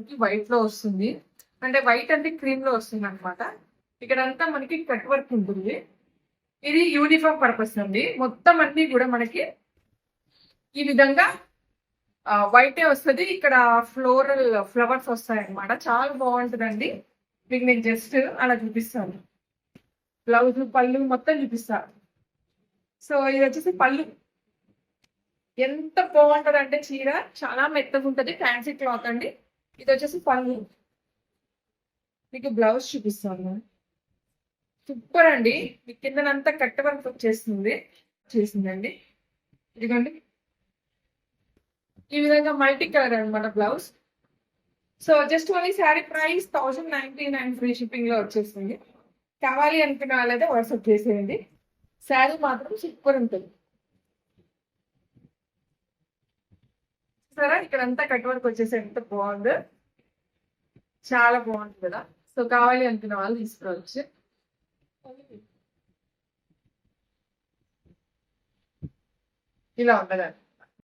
మనకి వైట్ లో వస్తుంది. అంటే వైట్ అంటే క్రీమ్ లో వస్తుంది అనమాట. ఇక్కడంతా మనకి కట్ వర్క్ ఉంటుంది. ఇది యూనిఫామ్ పర్పస్ అండి. మొత్తం అన్ని కూడా మనకి ఈ విధంగా వైటే వస్తుంది. ఇక్కడ ఫ్లోరల్ ఫ్లవర్స్ వస్తాయి అనమాట. చాలా బాగుంటుందండి. మీకు నేను జస్ట్ అలా చూపిస్తాను. బ్లౌజ్ పళ్ళు మొత్తం చూపిస్తాను. సో ఇది వచ్చేసి పళ్ళు. ఎంత బాగుంటది అంటే చీర చాలా మెత్తగా ఉంటుంది. ఫ్యాన్సీ క్లాత్ అండి. ఇది వచ్చేసి పళ్ళు. మీకు బ్లౌజ్ చూపిస్తాను. సూపర్ అండి. మీ కిందనంతా కట్ వర్క్ చేసిందండి. ఇదిగోండి ఈ విధంగా మల్టీ కలర్ అనమాట blouse. So just only sari price 1099 free shipping లో వచ్చేస్తుంది. కావాలి అనుకున్న వాళ్ళైతే వాట్సాప్ చేసేయండి. శారీ మాత్రం సూపర్ ఉంటుంది. సరే ఇక్కడంతా కట్ వర్క్ వచ్చేసి ఎంత బాగుందో, చాలా బాగుంటుంది కదా. సో కావాలి అనుకున్న వాళ్ళు తీసుకోవచ్చు. ఇలా ఉండదండి.